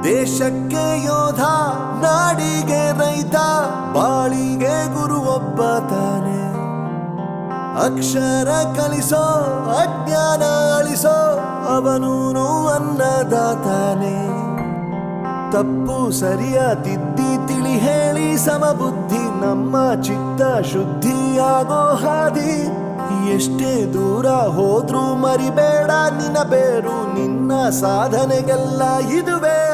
ದೇಶಕ್ಕೆ ಯೋಧ, ನಾಡಿಗೆ ರೈತ, ಬಾಳಿಗೆ ಗುರು ಒಬ್ಬ ತಾನೆ. ಅಕ್ಷರ ಕಲಿಸೋ, ಅಜ್ಞಾನ ಅಳಿಸೋ, ಅವನೂನು ಅನ್ನದಾತಾನೆ. ತಪ್ಪು ಸರಿಯ ತಿದ್ದಿ ತಿಳಿ ಹೇಳಿ ಸಮಬುದ್ಧಿ ನಮ್ಮ ಚಿತ್ತ ಶುದ್ಧಿಯಾಗೋ ಹಾದಿ. ಎಷ್ಟೇ ದೂರ ಹೋದ್ರೂ ಮರಿಬೇಡ ನಿನ್ನ ಬೇರು, ನಿನ್ನ ಸಾಧನೆಗೆಲ್ಲ ಇದುವೇ